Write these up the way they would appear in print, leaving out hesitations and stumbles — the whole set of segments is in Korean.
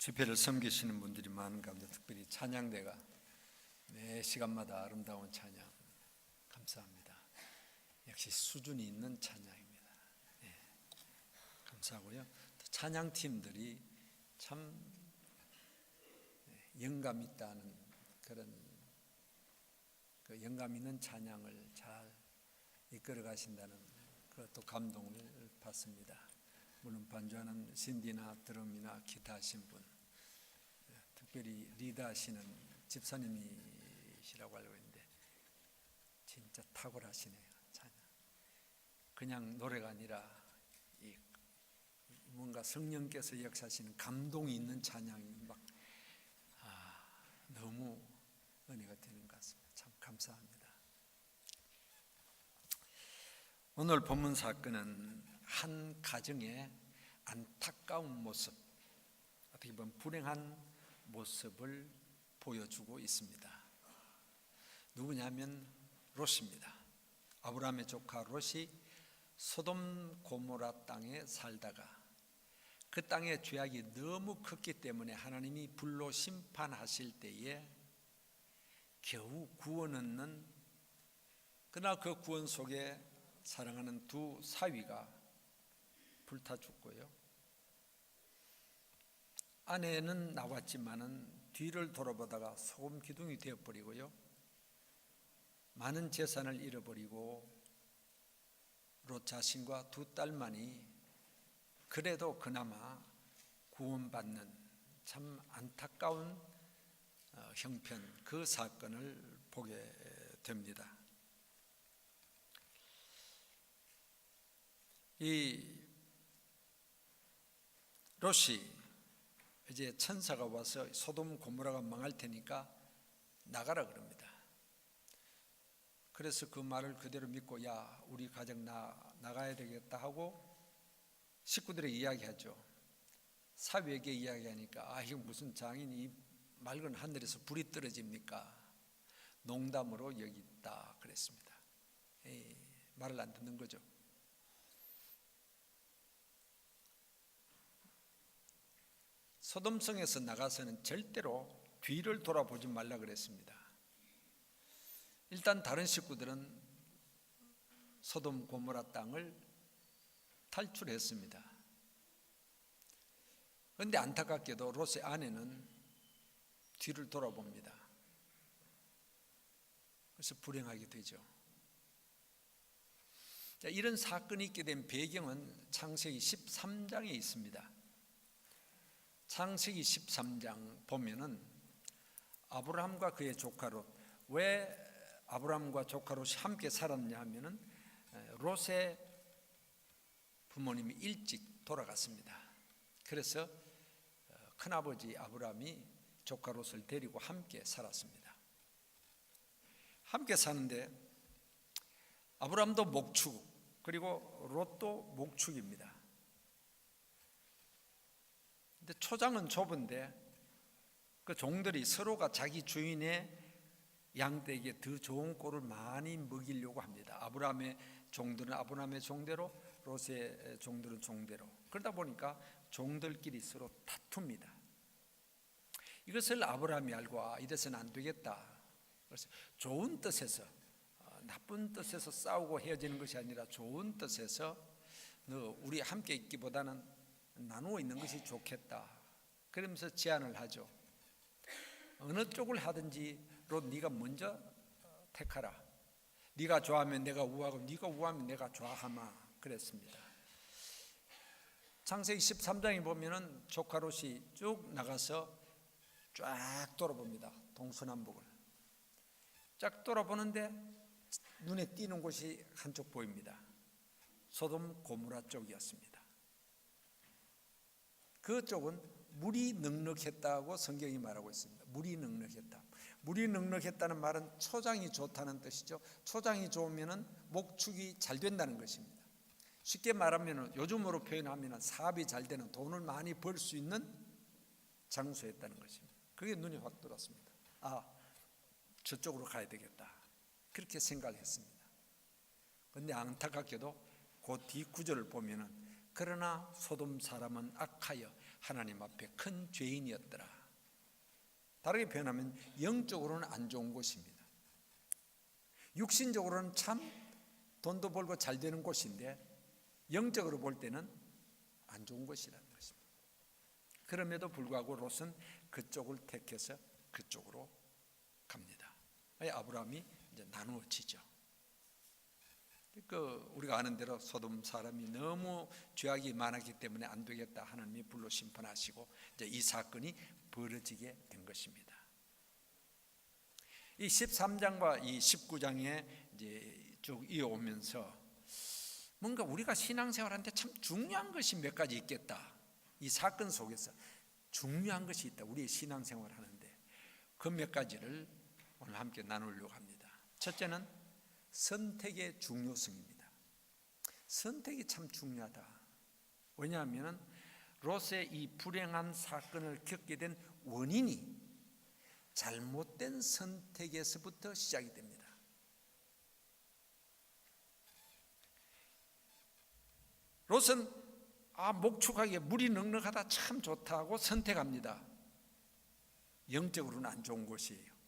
집회를 섬기시는 분들이 많은 가운데 특별히 찬양대가 매 시간마다 아름다운 찬양 감사합니다. 역시 수준이 있는 찬양입니다. 네, 감사하고요. 찬양팀들이 참 영감 있다는 그런 그 영감 있는 찬양을 잘 이끌어 가신다는 그것도 감동을 받습니다. 물론 반주하는 신디나 드럼이나 기타 하신 분, 특별히 리더 하시는 집사님이시라고 알고 있는데 진짜 탁월하시네요. 찬양. 그냥 노래가 아니라 뭔가 성령께서 역사하시는 감동이 있는 찬양이 막 너무 은혜가 되는 것 같습니다. 참 감사합니다. 오늘 본문 사건은 한 가정의 안타까운 모습, 어떻게 보면 불행한 모습을 보여주고 있습니다. 누구냐면 롯입니다. 아브라함의 조카 롯이 소돔 고모라 땅에 살다가 그 땅의 죄악이 너무 컸기 때문에 하나님이 불로 심판하실 때에 겨우 구원 얻는, 그러나 그 구원 속에 사랑하는 두 사위가 불타 죽고요. 아내는 나왔지만은 뒤를 돌아보다가 소금 기둥이 되어버리고요. 많은 재산을 잃어버리고 롯 자신과 두 딸만이 그래도 그나마 구원받는 참 안타까운 형편, 그 사건을 보게 됩니다. 이 롯이 이제 천사가 와서 소돔 고모라가 망할 테니까 나가라 그럽니다. 그래서 그 말을 그대로 믿고 야 우리 가정 나가야 되겠다 하고 식구들에게 이야기하죠. 사위에게 이야기하니까 이거 무슨 장인이 이 맑은 하늘에서 불이 떨어집니까? 농담으로 여기다 그랬습니다. 말을 안 듣는 거죠. 소돔성에서 나가서는 절대로 뒤를 돌아보지 말라 그랬습니다. 일단 다른 식구들은 소돔 고모라 땅을 탈출했습니다. 그런데 안타깝게도 롯의 아내는 뒤를 돌아봅니다. 그래서 불행하게 되죠. 자, 이런 사건이 있게 된 배경은 창세기 13장에 있습니다. 창세기 13장 보면은 아브라함과 그의 조카 롯, 왜 아브라함과 조카 롯이 함께 살았냐 하면은 롯의 부모님이 일찍 돌아갔습니다. 그래서 큰아버지 아브라함이 조카 롯을 데리고 함께 살았습니다. 함께 사는데 아브라함도 목축, 그리고 롯도 목축입니다. 근데 초장은 좁은데 그 종들이 서로가 자기 주인의 양떼에게 더 좋은 꼴을 많이 먹이려고 합니다. 아브라함의 종들은 아브라함의 종대로, 롯의 종들은 종대로. 그러다 보니까 종들끼리 서로 다툽니다. 이것을 아브라함이 알고 이래서는 안 되겠다. 그래서 좋은 뜻에서, 나쁜 뜻에서 싸우고 헤어지는 것이 아니라 좋은 뜻에서 너 우리 함께 있기보다는 나누어 있는 것이 좋겠다. 그러면서 제안을 하죠. 어느 쪽을 하든지 롯 네가 먼저 택하라. 네가 좋아하면 내가 우하고 네가 우하면 내가 좋아하마 그랬습니다. 창세기 13장에 보면은 조카 롯이 쭉 나가서 쫙 돌아봅니다. 동서남북을 쫙 돌아보는데 눈에 띄는 곳이 한쪽 보입니다. 소돔 고모라 쪽이었습니다. 그쪽은 물이 넉넉했다고 성경이 말하고 있습니다. 물이 넉넉했다. 물이 넉넉했다는 말은 초장이 좋다는 뜻이죠. 초장이 좋으면 목축이 잘 된다는 것입니다. 쉽게 말하면 요즘으로 표현하면 사업이 잘 되는, 돈을 많이 벌 수 있는 장소였다는 것입니다. 그게 눈이 확 들어왔습니다. 저쪽으로 가야 되겠다. 그렇게 생각했습니다. 그런데 안타깝게도 그 뒤 구절을 보면은 그러나 소돔 사람은 악하여 하나님 앞에 큰 죄인이었더라. 다르게 표현하면 영적으로는 안 좋은 곳입니다. 육신적으로는 참 돈도 벌고 잘 되는 곳인데 영적으로 볼 때는 안 좋은 곳이라는 것입니다. 그럼에도 불구하고 롯은 그쪽을 택해서 그쪽으로 갑니다. 아브라함이 이제 나누어지죠. 우리가 아는 대로 소돔 사람이 너무 죄악이 많았기 때문에 안 되겠다, 하나님이 불로 심판하시고 이제 이 사건이 벌어지게 된 것입니다. 이 13장과 이 19장에 이제 쭉 이어오면서 뭔가 우리가 신앙생활하는데 참 중요한 것이 몇 가지 있겠다. 이 사건 속에서 중요한 것이 있다. 우리의 신앙생활 하는데 그 몇 가지를 오늘 함께 나누려고 합니다. 첫째는 선택의 중요성입니다. 선택이 참 중요하다. 왜냐하면 롯의 이 불행한 사건을 겪게 된 원인이 잘못된 선택에서부터 시작이 됩니다. 롯은 목축하기에 물이 넉넉하다, 참 좋다고 선택합니다. 영적으로는 안 좋은 곳이에요.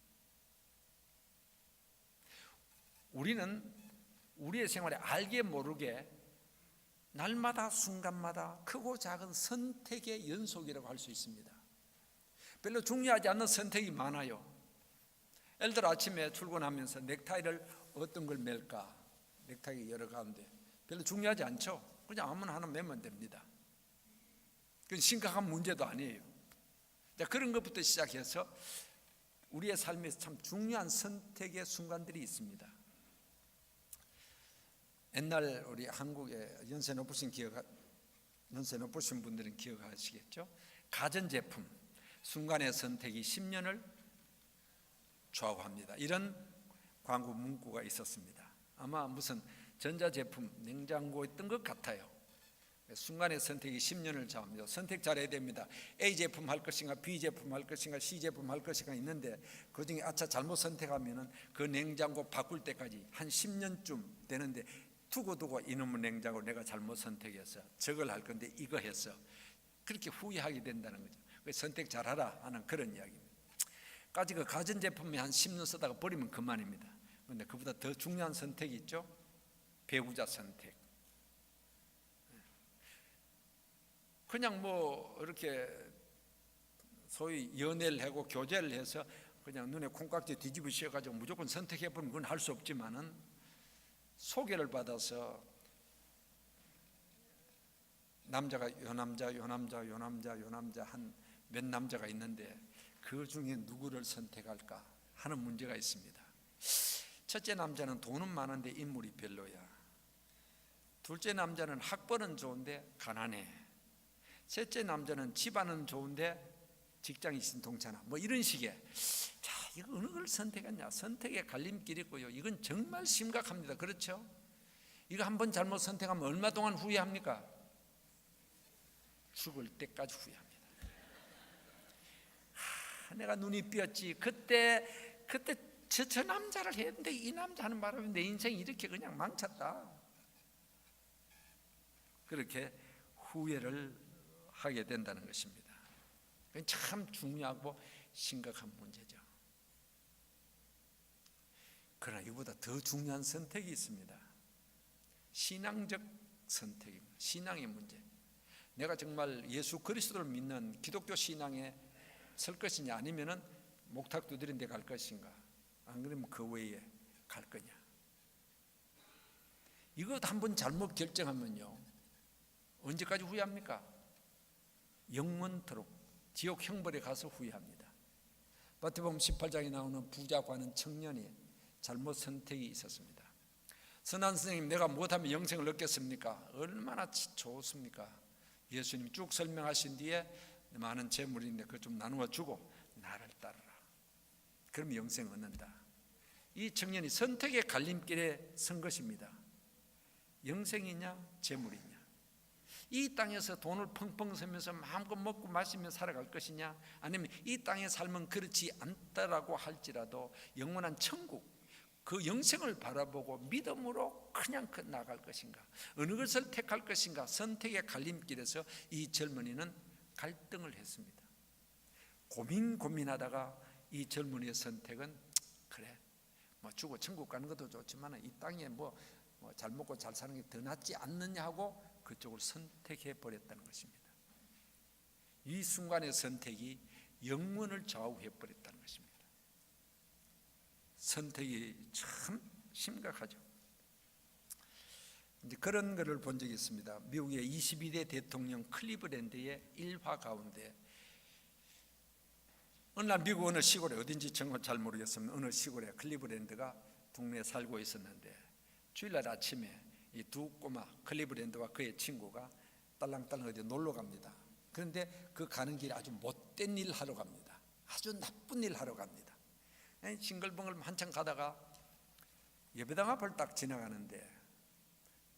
우리는 우리의 생활에 알게 모르게 날마다 순간마다 크고 작은 선택의 연속이라고 할 수 있습니다. 별로 중요하지 않는 선택이 많아요. 예를 들어 아침에 출근하면서 넥타이를 어떤 걸 맬까? 넥타이 여러 가운데 별로 중요하지 않죠. 그냥 아무나 하나 매면 됩니다. 그건 심각한 문제도 아니에요. 그런 것부터 시작해서 우리의 삶에서 참 중요한 선택의 순간들이 있습니다. 옛날 우리 한국의 연세 높으신 분들은 기억하시겠죠? 가전제품 순간의 선택이 10년을 좌우합니다. 이런 광고 문구가 있었습니다. 아마 무슨 전자제품 냉장고에 있던 것 같아요. 순간의 선택이 10년을 좌우합니다. 선택 잘해야 됩니다. A 제품 할 것인가, B 제품 할 것인가, C 제품 할 것인가 있는데 그중에 잘못 선택하면 그 냉장고 바꿀 때까지 한 10년쯤 되는데 두고 이놈의 냉장고 내가 잘못 선택해서 저걸 할 건데 이거 해서 그렇게 후회하게 된다는 거죠. 선택 잘하라 하는 그런 이야기입니다. 까지 그 가전제품이 한 10년 쓰다가 버리면 그만입니다. 그런데 그보다 더 중요한 선택이 있죠. 배우자 선택. 그냥 이렇게 소위 연애를 하고 교제를 해서 그냥 눈에 콩깍지 뒤집어 씌워가지고 무조건 선택해버리면 그건 할 수 없지만은 소개를 받아서 남자가 요 남자 한 몇 남자가 있는데 그 중에 누구를 선택할까 하는 문제가 있습니다. 첫째 남자는 돈은 많은데 인물이 별로야. 둘째 남자는 학벌은 좋은데 가난해. 셋째 남자는 집안은 좋은데 직장이 신통찮아. 이런 식의. 자, 이거 어느 걸 선택하냐? 선택의 갈림길이 있고요. 이건 정말 심각합니다. 그렇죠? 이거 한번 잘못 선택하면 얼마 동안 후회합니까? 죽을 때까지 후회합니다. 내가 눈이 삐었지. 그때 저 남자를 했는데 이 남자 하는 바람에 내 인생이 이렇게 그냥 망쳤다. 그렇게 후회를 하게 된다는 것입니다. 참 중요하고 심각한 문제죠. 그러나 이보다 더 중요한 선택이 있습니다. 신앙적 선택입니다. 신앙의 문제. 내가 정말 예수 그리스도를 믿는 기독교 신앙에 설 것이냐, 아니면은 목탁 두드린 데 갈 것인가, 안 그러면 그 외에 갈 거냐. 이거 한번 잘못 결정하면요, 언제까지 후회합니까? 영원토록 지옥 형벌에 가서 후회합니다. 마태복음 18장에 나오는 부자고 하는 청년이 잘못 선택이 있었습니다. 선한 선생님, 내가 못하면 영생을 얻겠습니까? 얼마나 좋습니까? 예수님 쭉 설명하신 뒤에 많은 재물인데 그거 좀 나누어 주고 나를 따르라. 그럼 영생을 얻는다. 이 청년이 선택의 갈림길에 선 것입니다. 영생이냐 재물이냐. 이 땅에서 돈을 펑펑 쓰면서 마음껏 먹고 마시며 살아갈 것이냐, 아니면 이 땅의 삶은 그렇지 않다라고 할지라도 영원한 천국, 그 영생을 바라보고 믿음으로 그냥 나갈 것인가, 어느 것을 택할 것인가. 선택의 갈림길에서 이 젊은이는 갈등을 했습니다. 고민하다가 이 젊은이의 선택은 그래, 뭐 죽어 천국 가는 것도 좋지만 이 땅에 뭐 잘 먹고 잘 사는 게 더 낫지 않느냐 하고 그쪽을 선택해 버렸다는 것입니다. 이 순간의 선택이 영문을 좌우해 버렸다는 것입니다. 선택이 참 심각하죠. 이제 그런 것을 본 적이 있습니다. 미국의 22대 대통령 클리브랜드의 일화 가운데 어느 날 미국 어느 시골에, 어딘지 정확히 잘 모르겠습니다. 어느 시골에 클리브랜드가 동네에 살고 있었는데 주일날 아침에 이 두 꼬마 클리브랜드와 그의 친구가 딸랑딸랑 어디 놀러 갑니다. 그런데 그 가는 길에 아주 못된 일 하러 갑니다. 아주 나쁜 일 하러 갑니다. 싱글벙글 한참 가다가 예배당 앞을 딱 지나가는데,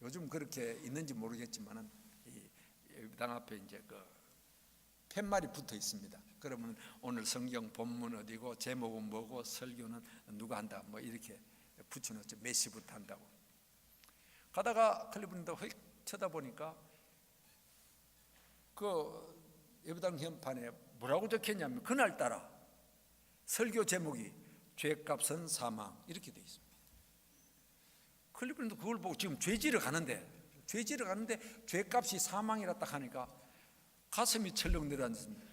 요즘 그렇게 있는지 모르겠지만은 이 예배당 앞에 이제 그 팻말이 붙어 있습니다. 그러면 오늘 성경 본문 어디고, 제목은 뭐고, 설교는 누가 한다, 뭐 이렇게 붙여놓죠. 몇 시부터 한다고. 가다가 클리브랜드 휙 쳐다보니까 그 예배당 현판에 뭐라고 적혔냐면 그날따라 설교 제목이 죄값은 사망 이렇게 돼 있습니다. 클리브랜드 그걸 보고 지금 죄지러 가는데 죄값이 사망이라 딱 하니까 가슴이 철렁 내려앉습니다.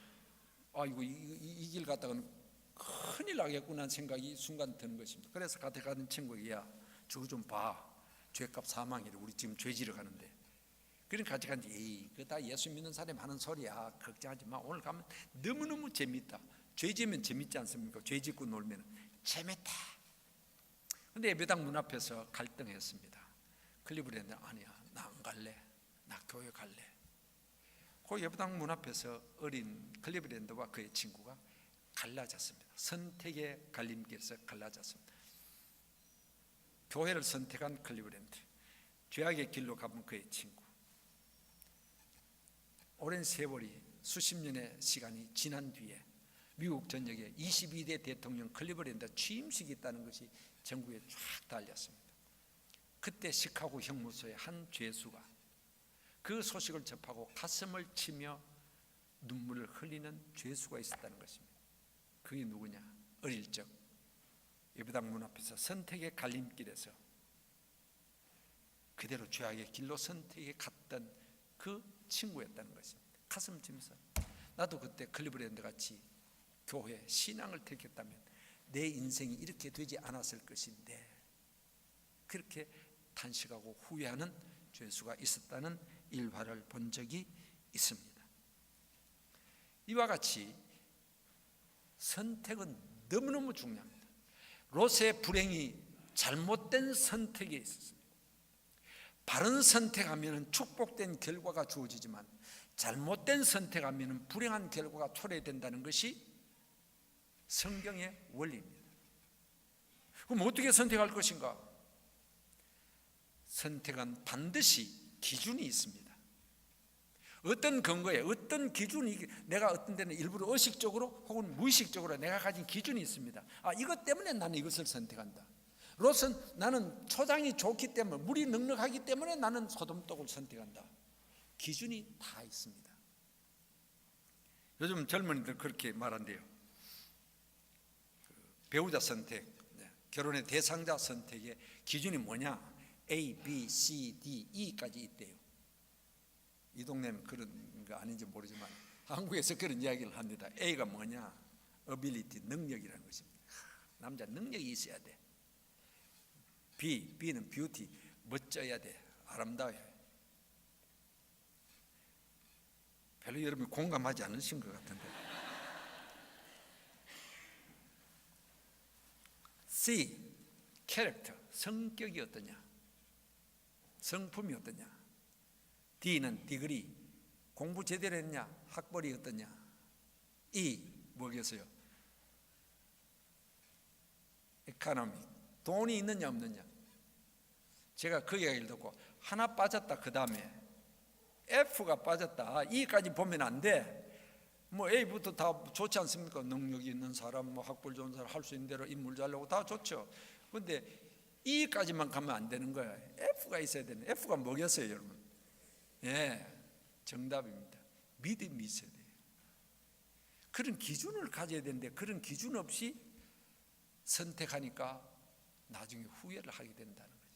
아이고 이 길 갔다가는 큰일 나겠구나 생각이 순간 드는 것입니다. 그래서 곁에 가는 친구에게, 야 저거 좀 봐, 죄값 사망이래, 우리 지금 죄지러 가는데. 그러니까 같이 갔는데, 에이 그거 다 예수 믿는 사람이 하는 소리야, 걱정하지 마, 오늘 가면 너무너무 재밌다. 죄지면 재밌지 않습니까? 죄짓고 놀면 재밌다. 근데 예배당 문 앞에서 갈등했습니다. 클리브랜드는 아니야, 나 안 갈래, 나 교회 갈래. 그 예배당 문 앞에서 어린 클리브랜드와 그의 친구가 갈라졌습니다. 선택의 갈림길에서 갈라졌습니다. 교회를 선택한 클리브랜드, 죄악의 길로 가본 그의 친구. 오랜 세월이, 수십 년의 시간이 지난 뒤에 미국 전역에 22대 대통령 클리브랜드 취임식이 있다는 것이 전국에 쫙 달렸습니다. 그때 시카고 형무소의 한 죄수가 그 소식을 접하고 가슴을 치며 눈물을 흘리는 죄수가 있었다는 것입니다. 그게 누구냐? 어릴 적 예배당 문 앞에서 선택의 갈림길에서 그대로 죄악의 길로 선택해 갔던 그 친구였다는 것입니다. 가슴을 치면서 나도 그때 클리브랜드 같이 교회 신앙을 택했다면 내 인생이 이렇게 되지 않았을 것인데, 그렇게 탄식하고 후회하는 죄수가 있었다는 일화를 본 적이 있습니다. 이와 같이 선택은 너무너무 중요합니다. 롯의 불행이 잘못된 선택에 있었습니다. 바른 선택하면 축복된 결과가 주어지지만 잘못된 선택하면 불행한 결과가 초래된다는 것이 성경의 원리입니다. 그럼 어떻게 선택할 것인가? 선택은 반드시 기준이 있습니다. 어떤 근거에, 어떤 기준이, 내가 어떤 데는 일부러 의식적으로 혹은 무의식적으로 내가 가진 기준이 있습니다. 이것 때문에 나는 이것을 선택한다. 롯은 나는 초장이 좋기 때문에, 물이 넉넉하기 때문에 나는 소돔독을 선택한다. 기준이 다 있습니다. 요즘 젊은이들 그렇게 말한대요. 배우자 선택, 결혼의 대상자 선택의 기준이 뭐냐? A, B, C, D, E까지 있대요. 이 동네는 그런 거 아닌지 모르지만 한국에서 그런 이야기를 합니다. A가 뭐냐? ability, 능력이라는 것입니다. 남자 능력이 있어야 돼. B는 beauty, 멋져야 돼, 아름다워야 돼. 별로 여러분이 공감하지 않으신 것 같은데. C, 캐릭터, 성격이 어떠냐, 성품이 어떠냐. D는 디그리, 공부 제대로 했냐, 학벌이 어떠냐. E, 뭐겠어요? 에코노미, 돈이 있느냐 없느냐. 제가 그 이야기를 듣고 하나 빠졌다, 그 다음에 F가 빠졌다, E까지 보면 안 돼. 뭐 A부터 다 좋지 않습니까? 능력이 있는 사람, 뭐 학벌 좋은 사람, 할 수 있는 대로 인물 잘 나오고 다 좋죠. 그런데 E까지만 가면 안 되는 거예요. F가 있어야 되는. F가 뭐겠어요, 여러분? 예, 정답입니다. 믿음이 있어야 돼요. 그런 기준을 가져야 되는데 그런 기준 없이 선택하니까 나중에 후회를 하게 된다는 거죠.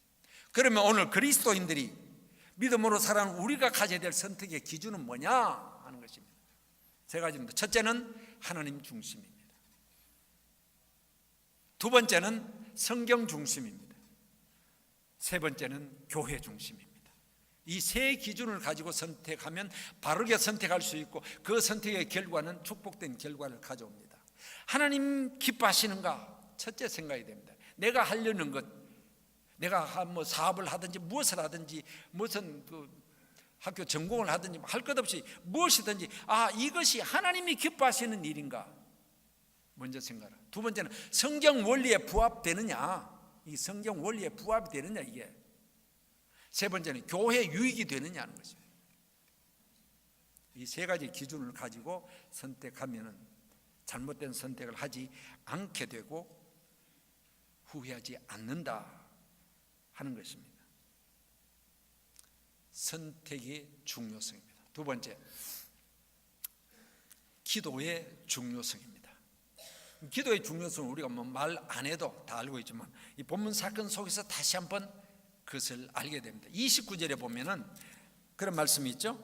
그러면 오늘 그리스도인들이 믿음으로 살아가는 우리가 가져야 될 선택의 기준은 뭐냐 하는 것입니다. 세 가지입니다. 첫째는 하나님 중심입니다. 두 번째는 성경 중심입니다. 세 번째는 교회 중심입니다. 이 세 기준을 가지고 선택하면 바르게 선택할 수 있고 그 선택의 결과는 축복된 결과를 가져옵니다. 하나님 기뻐하시는가? 첫째 생각이 됩니다. 내가 하려는 것, 내가 뭐 사업을 하든지 무엇을 하든지 무슨 학교 전공을 하든지 할 것 없이 무엇이든지 이것이 하나님이 기뻐하시는 일인가? 먼저 생각하라. 두 번째는 성경 원리에 부합되느냐? 이 성경 원리에 부합이 되느냐 이게. 세 번째는 교회 유익이 되느냐는 것입니다. 이 세 가지 기준을 가지고 선택하면은 잘못된 선택을 하지 않게 되고 후회하지 않는다 하는 것입니다. 선택의 중요성입니다. 두 번째, 기도의 중요성입니다. 기도의 중요성은 우리가 뭐 말 안 해도 다 알고 있지만 이 본문 사건 속에서 다시 한번 그것을 알게 됩니다. 29절에 보면은 그런 말씀이 있죠.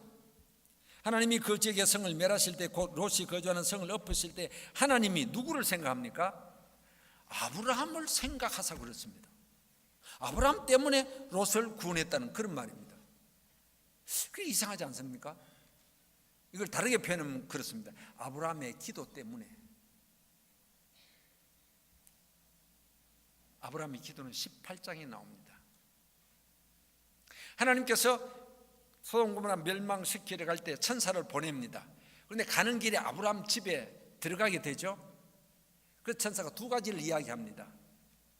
하나님이 그 지역의 성을 멸하실 때 곧 롯이 거주하는 성을 엎으실 때 하나님이 누구를 생각합니까? 아브라함을 생각하사 그렇습니다. 아브라함 때문에 롯을 구원했다는 그런 말입니다. 그게 이상하지 않습니까? 이걸 다르게 표현하면 그렇습니다. 아브라함의 기도 때문에. 아브라함의 기도는 18장에 나옵니다. 하나님께서 소돔 고모라 멸망시키러 갈 때 천사를 보냅니다. 그런데 가는 길에 아브라함 집에 들어가게 되죠. 그 천사가 두 가지를 이야기합니다.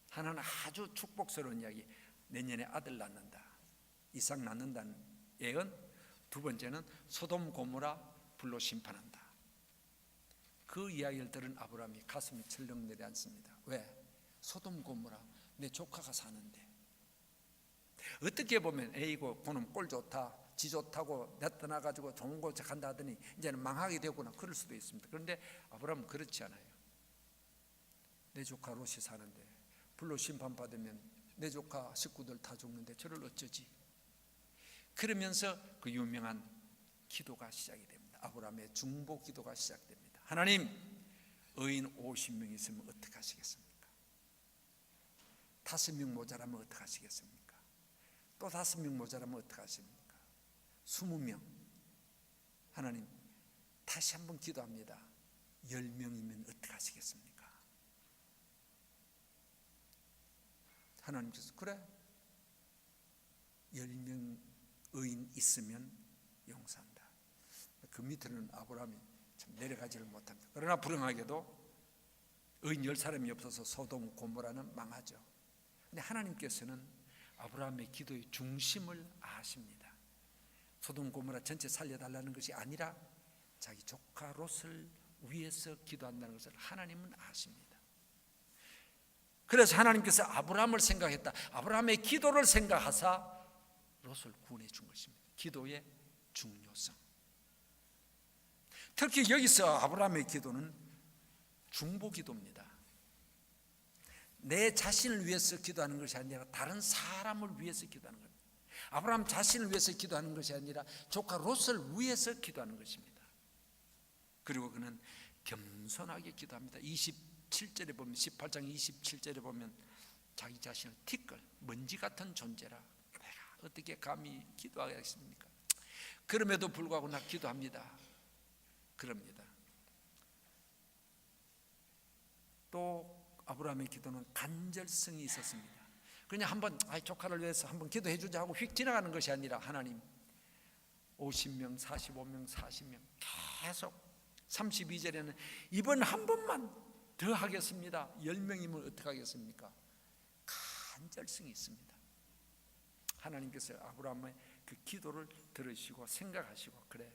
하나는 아주 축복스러운 이야기, 내년에 아들 낳는다, 이삭 낳는다는 예언. 두 번째는 소돔 고모라 불로 심판한다. 그 이야기를 들은 아브라함이 가슴이 철렁 내려앉습니다. 왜? 소돔 고모라 내 조카가 사는데. 어떻게 보면 에이고 그놈 꼴 좋다, 지 좋다고 나타나가지고 좋은 곳에 간다 하더니 이제는 망하게 되구나 그럴 수도 있습니다. 그런데 아브라함은 그렇지 않아요. 내 조카 롯이 사는데 불로 심판받으면 내 조카 식구들 다 죽는데 저를 어쩌지? 그러면서 그 유명한 기도가 시작이 됩니다. 아브라함의 중보 기도가 시작됩니다. 하나님, 의인 50명 있으면 어떻게 하시겠습니까? 5명 모자라면 어떻게 하시겠습니까? 또 5명 모자라면 어떻게 하십니까? 20명. 하나님, 다시 한번 기도합니다. 10명이면 어떻게 하시겠습니까? 하나님께서 그래, 10명 의인 있으면 용서한다. 그 밑에는 아브라함이 참 내려가지를 못합니다. 그러나 불행하게도 의인 10사람이 없어서 소돔 고모라는 망하죠. 근데 하나님께서는 아브라함의 기도의 중심을 아십니다. 소돔 고모라 전체 살려달라는 것이 아니라 자기 조카 롯을 위해서 기도한다는 것을 하나님은 아십니다. 그래서 하나님께서 아브라함을 생각했다. 아브라함의 기도를 생각하사 롯을 구원해 준 것입니다. 기도의 중요성. 특히 여기서 아브라함의 기도는 중보 기도입니다. 내 자신을 위해서 기도하는 것이 아니라 다른 사람을 위해서 기도하는 겁니다. 아브라함 자신을 위해서 기도하는 것이 아니라 조카 롯을 위해서 기도하는 것입니다. 그리고 그는 겸손하게 기도합니다. 27절에 보면 18장 27절에 보면 자기 자신을 티끌 먼지 같은 존재라 내가 어떻게 감히 기도하겠습니까? 그럼에도 불구하고 나 기도합니다. 그럽니다. 또 아브라함의 기도는 간절성이 있었습니다. 그냥 한번 조카를 위해서 한번 기도해 주자 하고 휙 지나가는 것이 아니라 하나님 50명, 45명, 40명 계속 32절에는 이번 한 번만 더 하겠습니다. 10명이면 어떻게 하겠습니까? 간절성이 있습니다. 하나님께서 아브라함의 그 기도를 들으시고 생각하시고 그래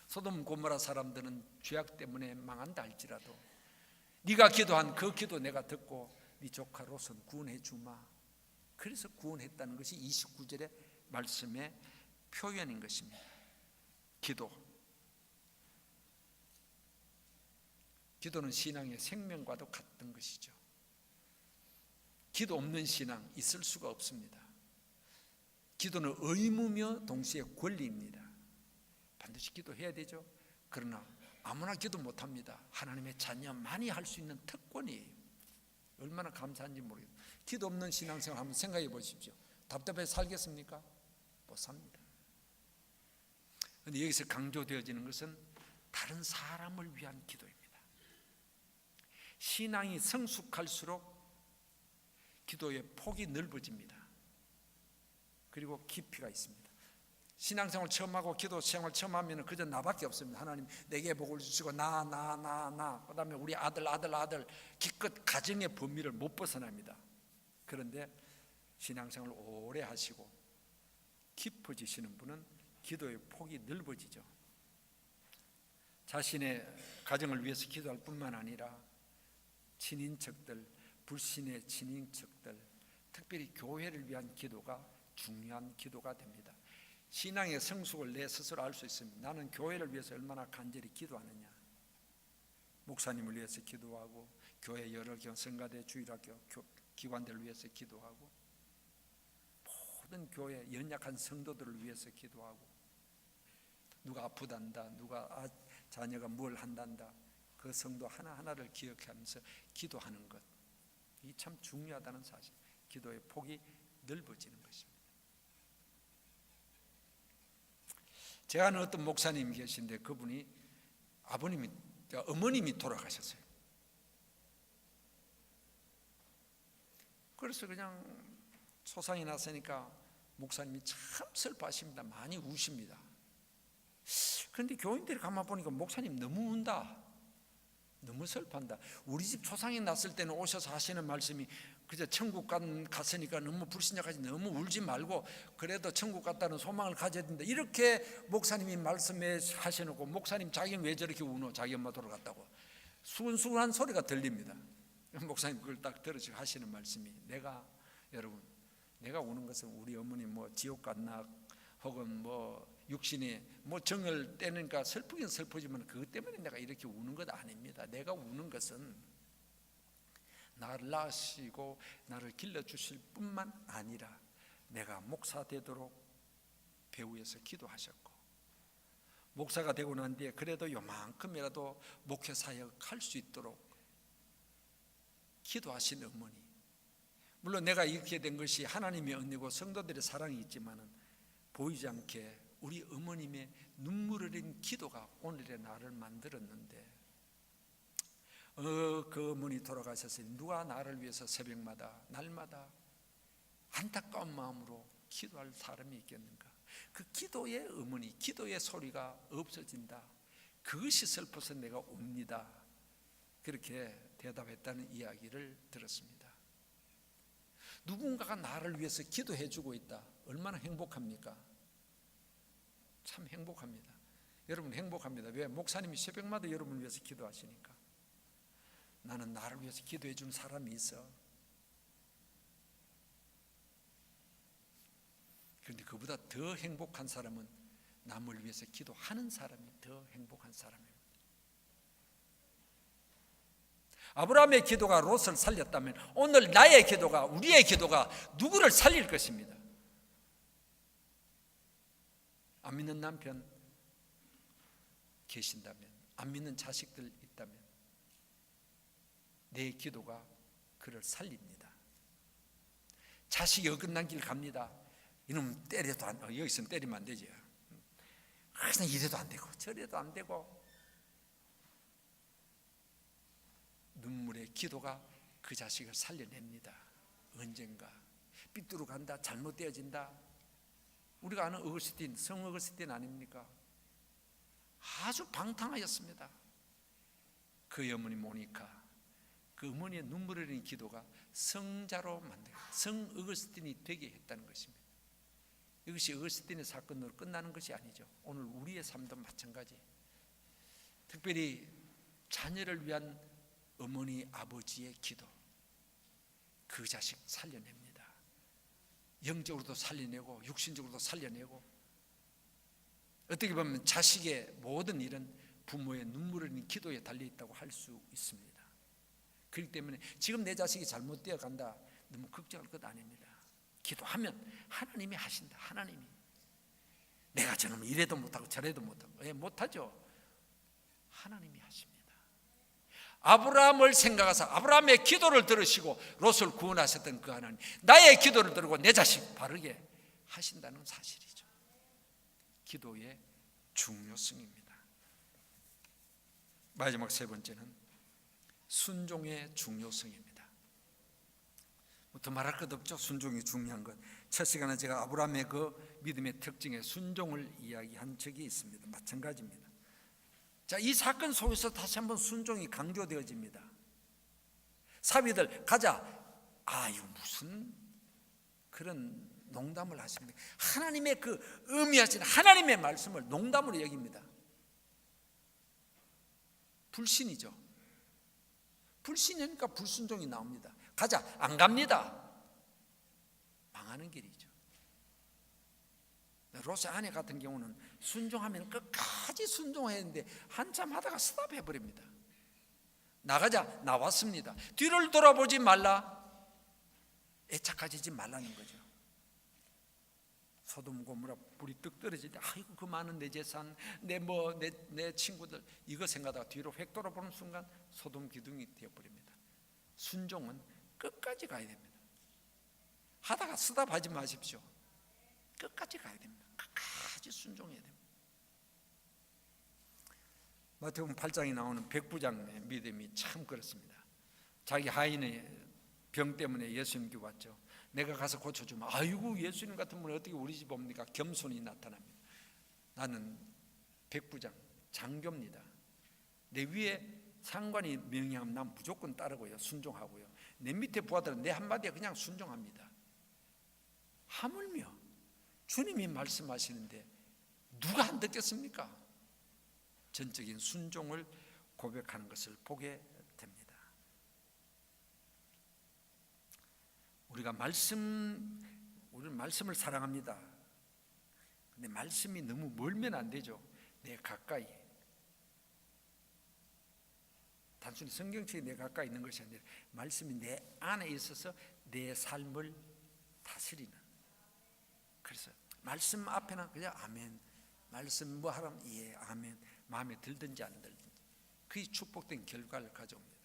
소돔 고모라 사람들은 죄악 때문에 망한다 할지라도 네가 기도한 그 기도 내가 듣고 네 조카 롯은 구원해 주마. 그래서 구원했다는 것이 29절의 말씀의 표현인 것입니다. 기도. 기도는 신앙의 생명과도 같은 것이죠. 기도 없는 신앙 있을 수가 없습니다. 기도는 의무며 동시에 권리입니다. 반드시 기도해야 되죠. 그러나 아무나 기도 못합니다. 하나님의 자녀만이 할 수 있는 특권이에요. 얼마나 감사한지 모르겠어요. 기도 없는 신앙생활 한번 생각해 보십시오. 답답해 살겠습니까? 못 삽니다. 그런데 여기서 강조되어지는 것은 다른 사람을 위한 기도입니다. 신앙이 성숙할수록 기도의 폭이 넓어집니다. 그리고 깊이가 있습니다. 신앙생활 처음 하고 기도 생활 처음 하면 그저 나밖에 없습니다. 하나님 내게 복을 주시고 나 그다음에 우리 아들 기껏 가정의 범위를 못 벗어납니다. 그런데 신앙생활 오래 하시고 깊어지시는 분은 기도의 폭이 넓어지죠. 자신의 가정을 위해서 기도할 뿐만 아니라 친인척들, 불신의 친인척들, 특별히 교회를 위한 기도가 중요한 기도가 됩니다. 신앙의 성숙을 내 스스로 알 수 있습니다. 나는 교회를 위해서 얼마나 간절히 기도하느냐. 목사님을 위해서 기도하고, 교회 여러 성가대, 주일학교 기관들을 위해서 기도하고, 모든 교회 연약한 성도들을 위해서 기도하고, 누가 아프단다, 누가 자녀가 뭘 한단다, 그 성도 하나하나를 기억하면서 기도하는 것, 이 참 중요하다는 사실. 기도의 폭이 넓어지는 것입니다. 제가 아는 어떤 목사님이 계신데 그분이 어머님이 돌아가셨어요. 그래서 그냥 소상이 났으니까 목사님이 참 슬퍼하십니다. 많이 우십니다. 그런데 교인들이 가만 보니까 목사님 너무 운다, 너무 슬퍼한다. 우리 집 초상이 났을 때는 오셔서 하시는 말씀이 그저 천국 갔으니까 너무 불신자까지 너무 울지 말고 그래도 천국 갔다는 소망을 가져야 된다, 이렇게 목사님이 말씀해 하셔놓고, 목사님 자기는 왜 저렇게 우노? 자기 엄마 돌아갔다고 수근수근한 소리가 들립니다. 목사님 그걸 딱 들으시고 하시는 말씀이, 여러분 내가 우는 것은 우리 어머니 지옥 갔나 혹은 육신이 정을 떼니까 슬프긴 슬프지만 그것 때문에 내가 이렇게 우는 것 아닙니다. 내가 우는 것은 나를 낳으시고 나를 길러주실 뿐만 아니라 내가 목사 되도록 배후에서 기도하셨고, 목사가 되고 난 뒤에 그래도 요만큼이라도 목회사역 할 수 있도록 기도하신 어머니. 물론 내가 이렇게 된 것이 하나님의 은혜고 성도들의 사랑이 있지만 보이지 않게 우리 어머님의 눈물 흘린 기도가 오늘의 나를 만들었는데, 그 어머니 돌아가셨으니 누가 나를 위해서 새벽마다 날마다 안타까운 마음으로 기도할 사람이 있겠는가. 그 기도의 어머니, 기도의 소리가 없어진다, 그것이 슬퍼서 내가 옵니다, 그렇게 대답했다는 이야기를 들었습니다. 누군가가 나를 위해서 기도해 주고 있다, 얼마나 행복합니까? 참 행복합니다. 여러분 행복합니다. 왜? 목사님이 새벽마다 여러분을 위해서 기도하시니까. 나는 나를 위해서 기도해 준 사람이 있어. 그런데 그보다 더 행복한 사람은 남을 위해서 기도하는 사람이 더 행복한 사람입니다. 아브라함의 기도가 롯을 살렸다면 오늘 나의 기도가, 우리의 기도가 누구를 살릴 것입니다. 안 믿는 남편 계신다면, 안 믿는 자식들 있다면 내 기도가 그를 살립니다. 자식이 어긋난 길 갑니다. 이놈 때려도 여기 있으면 때리면 안 되죠. 그냥 이래도 안 되고 저래도 안 되고, 눈물의 기도가 그 자식을 살려냅니다. 언젠가 삐뚤어 간다, 잘못되어진다. 우리가 아는 어거스틴, 성 어거스틴 아닙니까? 아주 방탕하였습니다. 그 어머니 모니카, 그 어머니의 눈물 흘리는 기도가 성자로 만들고 성 어거스틴이 되게 했다는 것입니다. 이것이 어거스틴의 사건으로 끝나는 것이 아니죠. 오늘 우리의 삶도 마찬가지. 특별히 자녀를 위한 어머니 아버지의 기도, 그 자식 살려냅니다. 영적으로도 살려내고 육신적으로도 살려내고, 어떻게 보면 자식의 모든 일은 부모의 눈물 흘리는 기도에 달려있다고 할 수 있습니다. 그렇기 때문에 지금 내 자식이 잘못되어 간다, 너무 걱정할 것 아닙니다. 기도하면 하나님이 하신다. 하나님이. 내가 저놈 이래도 못하고 저래도 못하고. 왜 못하죠? 하나님이 하십니다. 아브라함을 생각하사 아브라함의 기도를 들으시고 롯을 구원하셨던 그 하나님, 나의 기도를 들고 내 자식 바르게 하신다는 사실이죠. 기도의 중요성입니다. 마지막 세 번째는 순종의 중요성입니다. 더 말할 것 없죠. 순종이 중요한 것. 첫 시간에 제가 아브라함의 그 믿음의 특징의 순종을 이야기한 적이 있습니다. 마찬가지입니다. 자, 이 사건 속에서 다시 한번 순종이 강조되어집니다. 사위들 가자. 아유, 무슨 그런 농담을 하십니까? 하나님의 그 의미하신 하나님의 말씀을 농담으로 여깁니다. 불신이죠. 불신이니까 불순종이 나옵니다. 가자. 안 갑니다. 망하는 길이죠. 롯의 아내 같은 경우는 순종하면 끝까지 순종해야 하는데 한참 하다가 스탑해버립니다. 나가자. 나왔습니다. 뒤를 돌아보지 말라. 애착하지 말라는 거죠. 소돔 고모라 불이 뚝 떨어질 때 아이고 그 많은 내 재산, 내 친구들 이거 생각하다가 뒤로 획 돌아보는 순간 소돔 기둥이 되어버립니다. 순종은 끝까지 가야 됩니다. 하다가 스탑하지 마십시오. 끝까지 가야 됩니다. 끝까지 순종해야 됩니다. 마태복음 8장에 나오는 백부장의 믿음이 참 그렇습니다. 자기 하인의 병 때문에 예수님께 왔죠. 내가 가서 고쳐주면 아이고 예수님 같은 분이 어떻게 우리 집 옵니까? 겸손이 나타납니다. 나는 백부장 장교입니다. 내 위에 상관이 명령하면 난 무조건 따르고요. 순종하고요. 내 밑에 부하들은 내 한마디에 그냥 순종합니다. 하물며 주님이 말씀하시는데 누가 안 듣겠습니까? 전적인 순종을 고백하는 것을 보게 됩니다. 우리는 말씀을 사랑합니다. 근데 말씀이 너무 멀면 안 되죠. 내 가까이. 단순히 성경책이 내 가까이 있는 것이 아니라 말씀이 내 안에 있어서 내 삶을 다스리는. 그래서 말씀 앞에는 그냥 아멘. 말씀 뭐 하라면 예 아멘. 마음에 들든지 안 들든지. 그게 축복된 결과를 가져옵니다.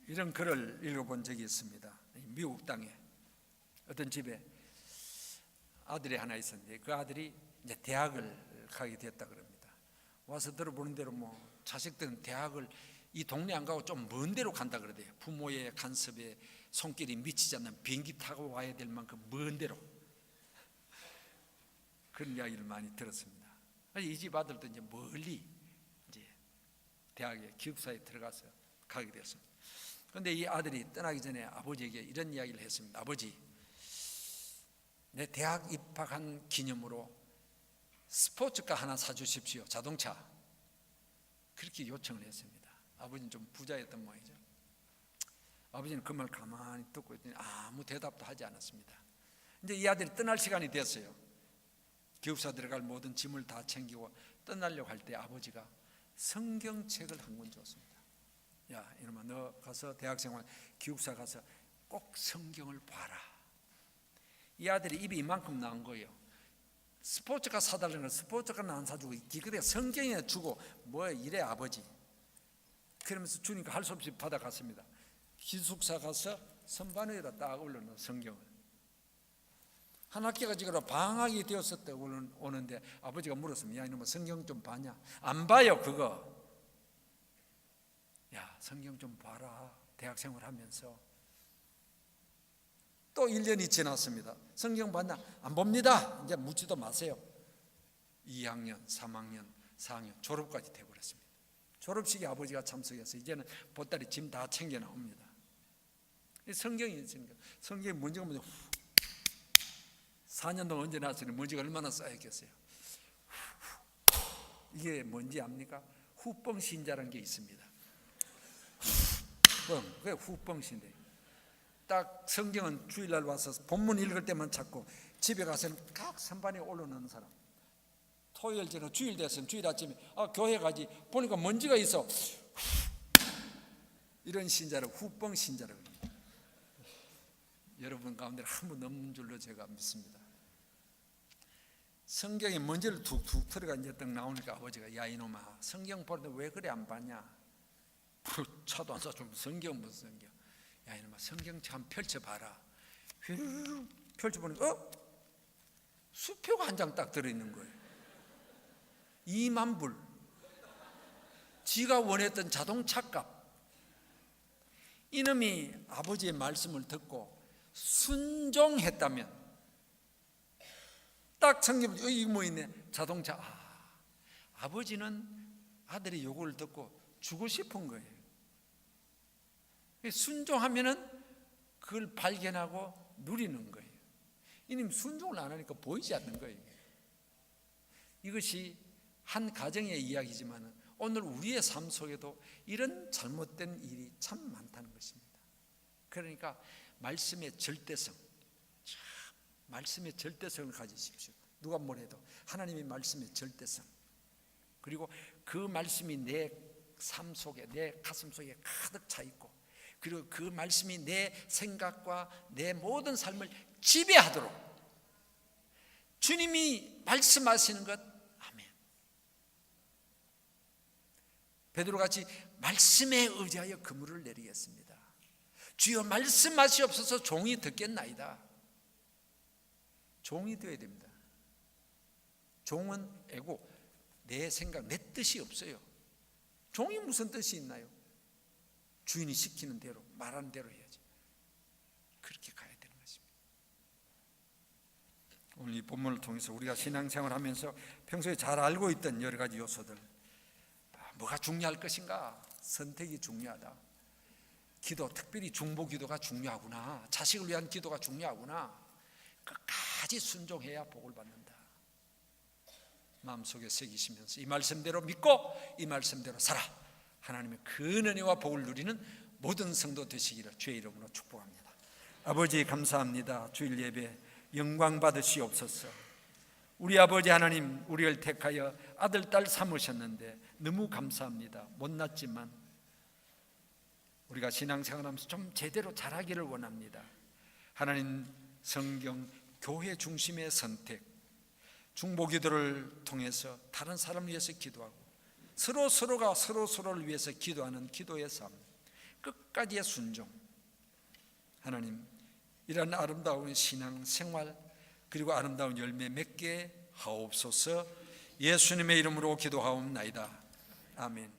이런 글을 읽어본 적이 있습니다. 미국 땅에 어떤 집에 아들이 하나 있었는데 그 아들이 이제 대학을 가게 됐다 그럽니다. 와서 들어보는 대로 뭐 자식들은 대학을 이 동네 안 가고 좀 먼 데로 간다 그러대요. 부모의 간섭에 손길이 미치지 않는 비행기 타고 와야 될 만큼 먼 데로. 그런 이야기를 많이 들었습니다. 이 집 아들도 이제 멀리 이제 대학에 기숙사에 들어가서 가게 되었습니다. 그런데 이 아들이 떠나기 전에 아버지에게 이런 이야기를 했습니다. 아버지, 내 대학 입학한 기념으로 스포츠카 하나 사주십시오. 자동차. 그렇게 요청을 했습니다. 아버지는 좀 부자였던 모양이죠. 아버지는 그 말 가만히 듣고 있더니 아무 대답도 하지 않았습니다. 이제 이 아들이 떠날 시간이 됐어요. 기숙사 들어갈 모든 짐을 다 챙기고 떠나려고 할 때 아버지가 성경책을 한 권 줬습니다. 야 이놈아, 너 가서 대학생활 기숙사 가서 꼭 성경을 봐라. 이 아들이 입이 이만큼 나온 거예요. 스포츠카 사달라는 걸 스포츠카는 안 사주고 기껏해 성경이나 주고 뭐 이래 아버지. 그러면서 주니까 할 수 없이 받아갔습니다. 기숙사 가서 선반 위에다 딱 올려놓은 성경을. 한 학기가 지금 방학이 되었을 때 오는데 아버지가 물었습니다. 야 이놈아, 성경 좀 봤냐? 안 봐요 그거. 야 성경 좀 봐라. 대학생활 하면서. 또 1년이 지났습니다. 성경 봤나? 안 봅니다. 이제 묻지도 마세요. 2학년, 3학년, 4학년 졸업까지 되어버렸습니다. 졸업식에 아버지가 참석해서 이제는 보따리 짐 다 챙겨 나옵니다. 성경이 있으니까 성경에 먼지가 4년 동안 언제 나왔으니 먼지가 얼마나 쌓였겠어요. 이게 뭔지 압니까? 후뻥 신자라는 게 있습니다. 그게 후뻥 신대. 딱 성경은 주일날 와서 본문 읽을 때만 찾고 집에 가서는 각 선반에 올려놓는 사람. 토요일 저녁, 주일 됐으면 주일 아침에 교회 가지 보니까 먼지가 있어. 이런 신자를 후뻥 신자라고 합니다. 여러분 가운데 한 분 없는 줄로 제가 믿습니다. 성경에 먼지를 툭툭 털어가 이제 딱 나오니까 아버지가 야 이놈아 성경 보는데 왜 그래 안 봤냐? 차도 안 쏴주면 성경 무슨 성경? 야 이놈아 성경 참 펼쳐봐라. 펼쳐보니까 수표가 한 장 딱 들어있는 거예요. 2만 불. 지가 원했던 자동차 값. 이놈이 아버지의 말씀을 듣고 순종했다면 딱 성경 이거 뭐 있네 자동차. 아버지는 아들의 요구를 듣고 주고 싶은 거예요. 순종하면은 그걸 발견하고 누리는 거예요. 이놈 순종을 안 하니까 보이지 않는 거예요. 이것이 한 가정의 이야기지만 오늘 우리의 삶 속에도 이런 잘못된 일이 참 많다는 것입니다. 그러니까 말씀의 절대성, 말씀의 절대성을 가지십시오. 누가 뭐래도 하나님의 말씀의 절대성, 그리고 그 말씀이 내 삶 속에 내 가슴 속에 가득 차 있고, 그리고 그 말씀이 내 생각과 내 모든 삶을 지배하도록 주님이 말씀하시는 것, 아멘. 베드로같이 말씀에 의지하여 그물을 내리겠습니다. 주여 말씀하시옵소서. 종이 듣겠나이다. 종이 되어야 됩니다. 종은 에고, 내 생각, 내 뜻이 없어요. 종이 무슨 뜻이 있나요? 주인이 시키는 대로, 말하는 대로 해야지. 그렇게 가야 되는 것입니다. 오늘 이 본문을 통해서 우리가 신앙생활을 하면서 평소에 잘 알고 있던 여러 가지 요소들, 뭐가 중요할 것인가? 선택이 중요하다. 기도, 특별히 중보 기도가 중요하구나. 자식을 위한 기도가 중요하구나. 끝까지 순종해야 복을 받는다. 마음속에 새기시면서 이 말씀대로 믿고 이 말씀대로 살아 하나님의 그 은혜와 복을 누리는 모든 성도 되시기를 주의 이름으로 축복합니다. 아버지 감사합니다. 주일 예배 영광 받으시옵소서. 우리 아버지 하나님, 우리를 택하여 아들 딸 삼으셨는데 너무 감사합니다. 못났지만 우리가 신앙생활하면서 좀 제대로 잘하기를 원합니다. 하나님, 성경, 교회 중심의 선택, 중보기도를 통해서 다른 사람을 위해서 기도하고 서로가 서로를 위해서 기도하는 기도의 삶, 끝까지의 순종. 하나님, 이런 아름다운 신앙생활 그리고 아름다운 열매 맺게 하옵소서. 예수님의 이름으로 기도하옵나이다. 아멘.